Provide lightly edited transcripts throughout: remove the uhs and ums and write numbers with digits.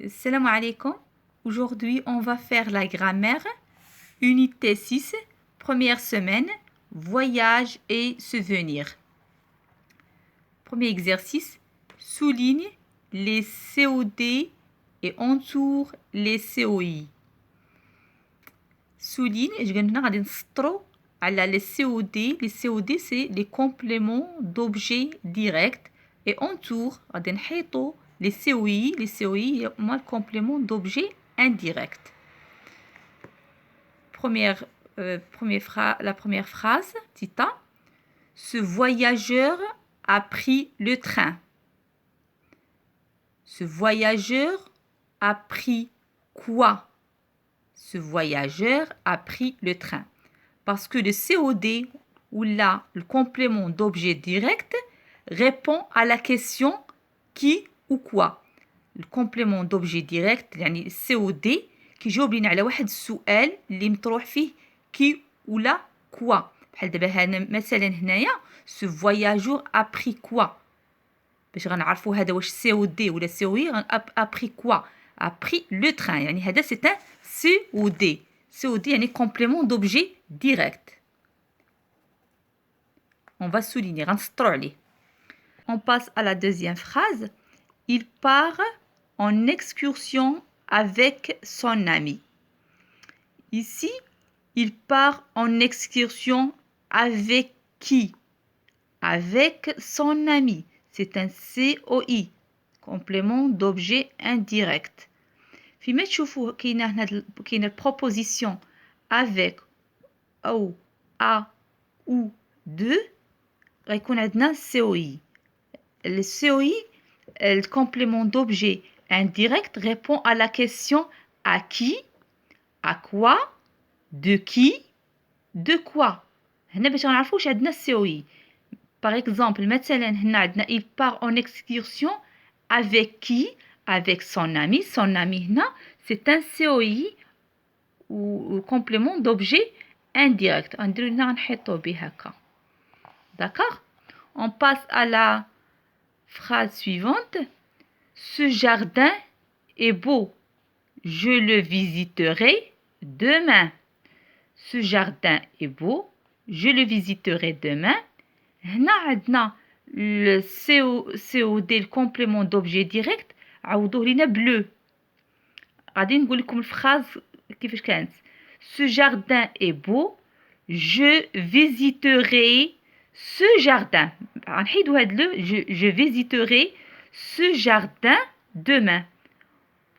Salam alaikum. Aujourd'hui, on va faire la grammaire, unité 6, première semaine, voyage et souvenirs. Premier exercice, souligne les COD et entoure les COI. Souligne, je vais غادي نسطرو على les COD. Les COD, c'est les compléments d'objets directs. Et entoure, غادي نحيطو les COI. Les COI, moi, le complément d'objets indirects. La première phrase, Tita. Ce voyageur a pris le train. Ce voyageur a pris quoi? Ce voyageur a pris le train. Parce que le COD, ou là, le complément d'objet direct, répond à la question qui ou quoi. Le complément d'objet direct, يعني COD, كيجاوب لينا على واحد السؤال اللي مطروح فيه كي ولا كوا. بحال دابا هنا مثلا هنايا ce voyageur a pris quoi. باش غنعرفوا هذا واش COD ولا COI. a pris quoi. a pris le train. يعني هذا c'est un COD. COD يعني complément d'objet direct. On va souligner, غنسطرو عليه. On passe à la deuxième phrase. Il part en excursion avec son ami. Ici, il part en excursion avec qui? Avec son ami. C'est un COI, complément d'objet indirect. فيما تشوفوا كاينه هنا كاينه البروبوزيسيون avec او a ou de غيكون عندنا COI. Le COI, le complément d'objet indirect, répond à la question à qui, à quoi, de qui, de quoi. هنا باش نعرفوا واش عندنا COI. Par exemple, مثلا هنا عندنا il part en excursion avec qui? Avec son ami. Son ami هنا c'est un COI ou complément d'objet indirect. نديرو هنا نحيطو به هكا. D'accord? On passe à la phrase suivante. Ce jardin est beau. Je le visiterai demain. Ce jardin est beau. Je le visiterai demain. هنا عندنا le COD, le complément d'objet direct, عوضوه لينا bleu. غادي نقول لكم الفراز كيفاش كانت. Ce jardin est beau. Je visiterai ce jardin. غنحيدو هاد لو. Je visiterai ce jardin demain.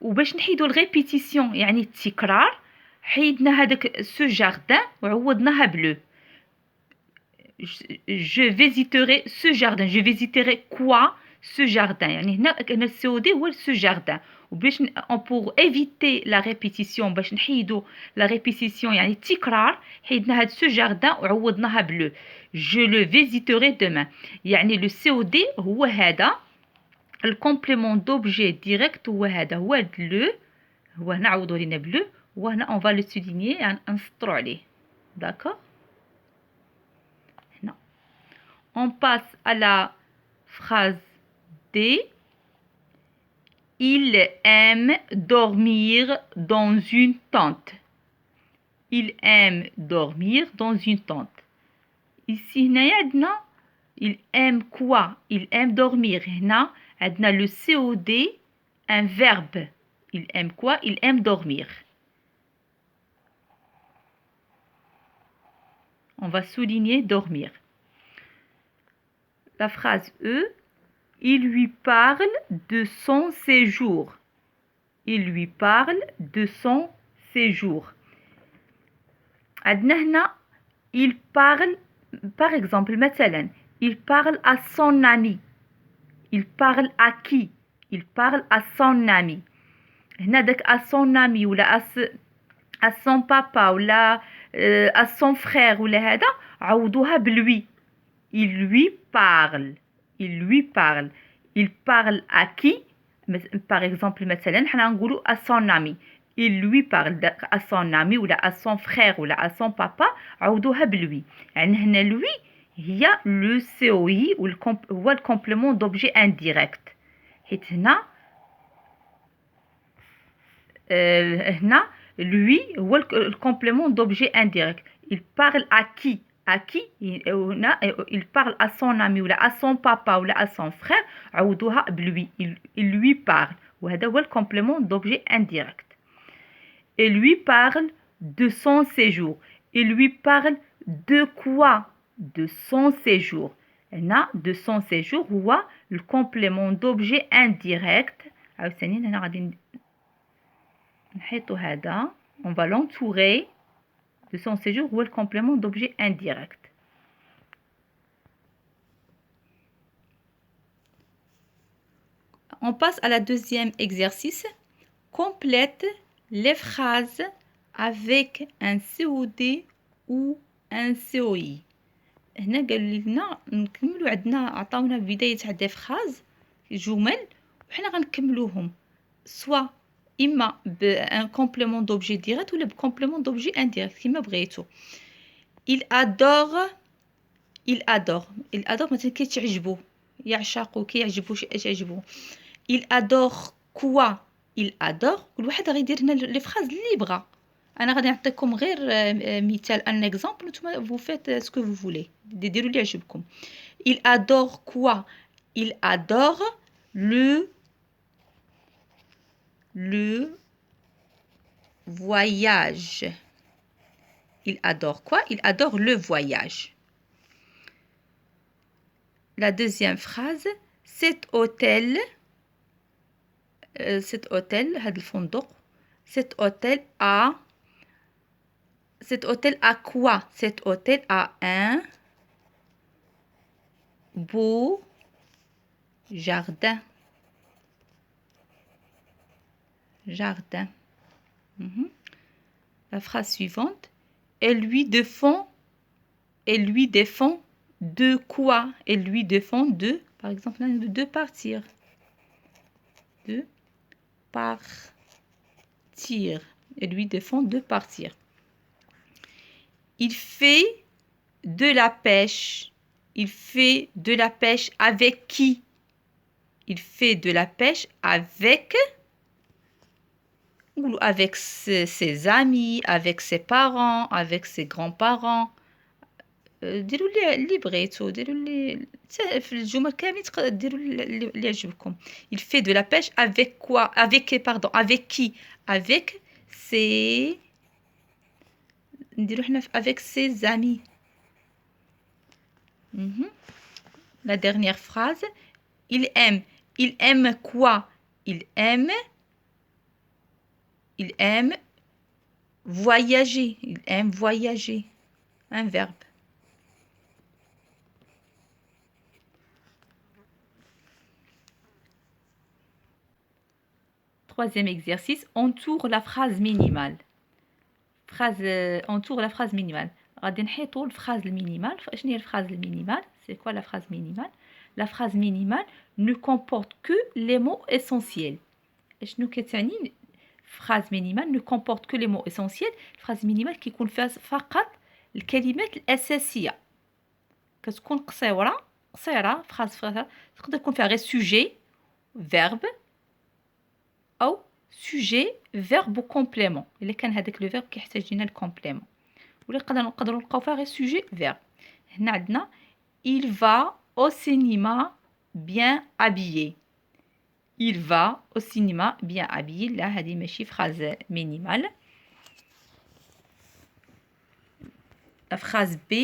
وباش نحيدو الريبيتيسيون يعني التكرار حيدنا هذاك ce jardin وعوضناها بلو. Je visiterai ce jardin. Je visiterai quoi? Ce jardin. يعني هنا الCOD هو ce jardin. وباش pour éviter la répétition باش نحيدو la répétition يعني التكرار حيدنا هاد ce jardin وعوضناها بلو. Je le visiterai demain. يعني le COD هو هذا. الكومبليمون دوبجي ديريكت هو هذا هو لو. هو هنا عوضوا لينا بلو وهنا on va le souligner يعني نسطرو عليه. D'accord. هنا on passe à la phrase D. Il aime dormir dans une tente. Il aime dormir dans une tente. Ici هنايا عندنا il aime quoi? Il aime dormir. هنا عندنا le COD, un verbe. Il aime quoi? Il aime dormir. On va souligner dormir. La phrase E. Il lui parle de son séjour. Il lui parle de son séjour. عندنا هنا il parle, par exemple, مثلا il parle à son ami. Il parle à qui? Il parle à son ami. هنا داك à son ami ولا à son papa ولا à son frère ولا هذا عوضوها بلوي. Il lui parle. Il lui parle. Il parle à qui? Par exemple مثلا حنا نقولوا à son ami. Il lui parle à son ami ولا à son frère ولا à son papa عوضوها بلوي. يعني هنا لوي هي le COI هو الكومبليمون d'objet indirect. حيت هنا هنا lui هو الكومبليمون d'objet indirect. Il parle à qui? À qui? هنا il parle à son ami ولا à son papa ولا à son frère. عوضوها بلوي. Il lui parle. وهذا هو الكومبليمون d'objet indirect. Il lui parle de son séjour. Il lui parle de quoi? De son séjour. هنا de son séjour هو الكومبليمون d'objet indirect. عاوتاني هنا غادي نحيطو هذا. On va l'entourer. De son séjour هو الكومبليمون d'objet indirect. On passe à la deuxième exercice. Complète les phrases avec un COD ou un COI. هنا قال لنا نكملوا عندنا عطاونا بداية تاع دي فراز جمل وحنا غنكملوهم سوا اما بان كومبليمون دوبجي ديريكت ولا بكومبليمون دوبجي انديريكت كيما بغيتو. il adore مثلا كيتعجبو يعشقو كيعجبو شي تعجبو. il adore quoi? il adore كل واحد غيدير هنا لي فراز اللي بغا. انا غادي نعطيكم غير مثال ان اكزامبل نتوما vous faites ce que vous voulez ديروا اللي يعجبكم. il adore quoi? il adore le voyage. Il adore quoi? Il adore le voyage. La deuxième phrase, cet hôtel, هذا الفندق, cet hôtel a quoi? Cet hôtel a un beau jardin. La phrase suivante, elle lui défend de quoi? Elle lui défend de, par exemple, de partir. De partir. Elle lui défend de partir. Il fait de la pêche. Il fait de la pêche avec qui? Il fait de la pêche avec ses amis, avec ses parents, avec ses grands-parents. ديروا اللي بغيتو ديروا اللي في الجمل كاملين تقدروا ديروا اللي يعجبكم. Il fait de la pêche avec quoi? Avec qui? Avec ses نديرو حنا avec ses amis. La dernière phrase, il aime quoi? Il aime voyager. Il aime voyager. Un verbe. Troisième exercice, entoure la phrase minimale. Entoure la phrase minimale. غادي نحيطوا الفراز المينيمال. شنو هي الفراز المينيمال؟ C'est quoi la phrase minimale? La phrase minimale ne comporte que les mots essentiels. شنو كتعني phrase minimale ne comporte que les mots essentiels. phrase minimale كيكون فيها فقط الكلمات الأساسية. كتكون قصيرة phrase تقدر يكون فيها غير sujet verbe أو sujet verbe ou complément. إلا كان هذاك لو verbe كيحتاج لنا الكومبليمون. ولا نقدروا نلقاو فيها غير sujet verbe. هنا عندنا il va au cinéma bien habillé. Il va au cinéma bien habillé. Là, هذه ماشي phrase minimale. La phrase B,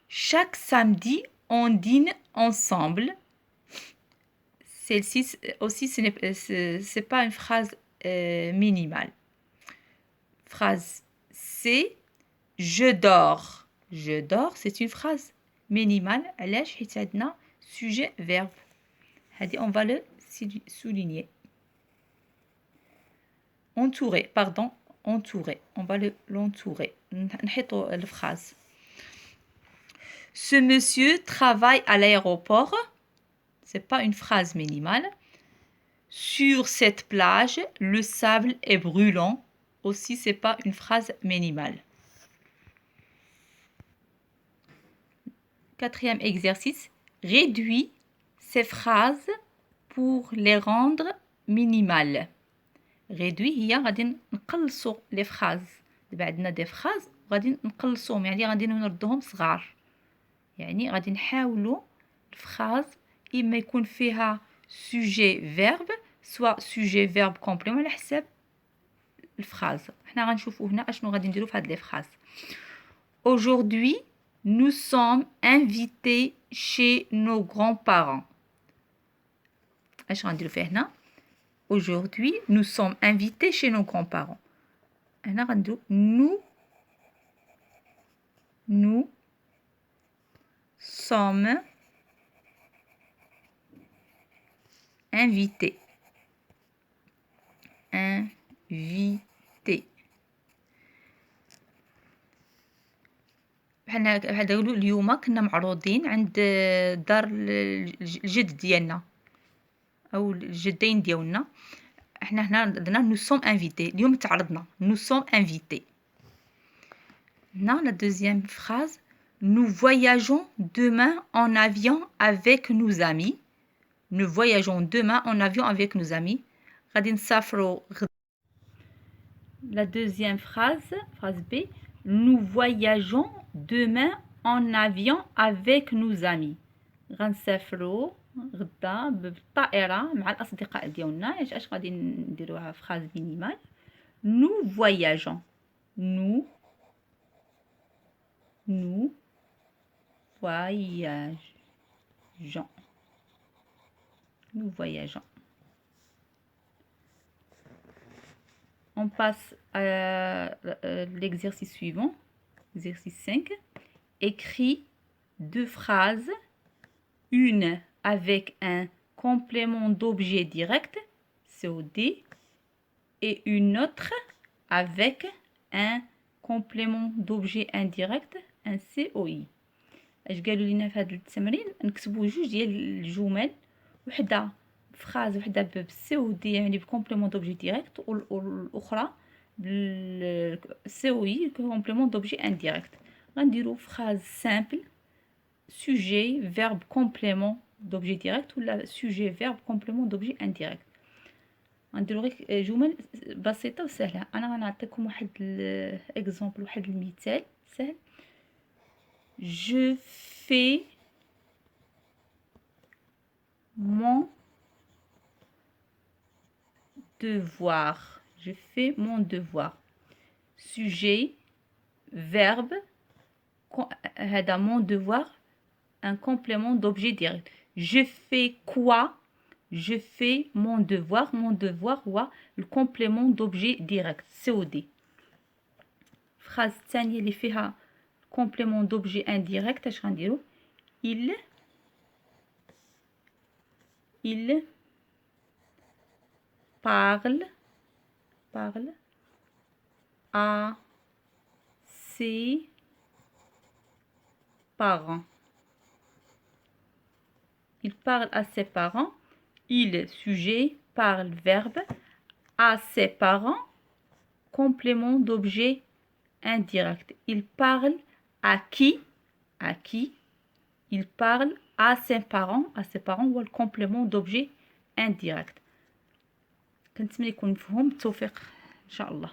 chaque samedi on dîne ensemble. Celle-ci aussi, c'est pas une phrase minimale. Phrase C, je dors. Je dors, c'est une phrase minimale. علاش حيت عندنا sujet verbe. هذه on va le souligner. Entouré. On va l'entourer. نحيطوا الphrase. Ce monsieur travaille à l'aéroport. C'est pas une phrase minimale. Sur cette plage, le sable est brûlant. Aussi, c'est pas une phrase minimale. Quatrième exercice. Réduis ces phrases pour les rendre minimales. réduit هي غادي نقلصوا لي فراز. دابا عندنا دي فراز غادي نقلصوهم، يعني غادي نردوهم صغار. يعني غادي نحاولوا الفراز اما يكون فيها سوجي فيرب سواء سوجي فيرب كومبليمون على حساب الفراز. حنا غنشوفوا هنا اشنو غادي نديروا في هاد لي فراز. Aujourd'hui, nous sommes invités chez nos grands-parents. اش غنديروا فيه هنا؟ Aujourd'hui, nous sommes invités chez nos grands-parents. هنا غنديروا nous sommes invités. بحال نقولوا اليوم كنا معروضين عند دار الجد ديالنا او الجدين ديالنا. احنا هنا درنا nous sommes invités. اليوم تعرضنا nous sommes invités. هنا la deuxième phrase. Nous voyageons demain en avion avec nos amis. Nous voyageons demain en avion avec nos amis. غادي نسافروا. La deuxième phrase, phrase B. Nous voyageons demain en avion avec nos amis. غنسافروا غدا بالطائرة مع الأصدقاء ديالنا. اش غادي نديروها phrase minimale. Nous voyageons. Nous voyageons. Nous voyageons. On passe à l'exercice suivant. Exercice 5. Écris 2 phrases, une avec un complément d'objet direct, COD, et une autre avec un complément d'objet indirect, un COI. اش قالوا لنا في هذا التمرين؟ نكتبوا جوج ديال الجمل، وحده فراز وحده بالسي او دي يعني بكومبليمون دوبجي ديريكت، والاخرى بالسي او اي كومبليمون دوبجي انديريكت. غنديروا فراز سامبل سوجي فيرب كومبليمون دوبجي ديريكت ولا سوجي فيرب كومبليمون دوبجي انديريكت. غنديروا غير جمل بسيطه وسهله. انا غنعطيكم واحد الاكزامبل، واحد المثال سهل. Je fais mon devoir. Je fais mon devoir. Sujet, verbe, هذا mon devoir, un complément d'objet direct. Je fais quoi? Je fais mon devoir. Mon devoir هو le complément d'objet direct. COD. Phrase الثانية اللي فيها complément d'objet indirect. اش غنديرو؟ il parle à ses parents. Il parle à ses parents. Il, sujet, parle, verbe. À ses parents, complément d'objet indirect. Il parle à qui? À qui? Il parle à ses parents. À ses parents هو الكومبليمون دوبجي indirect. كنتمنى يكون مفهوم. بالتوفيق ان شاء الله.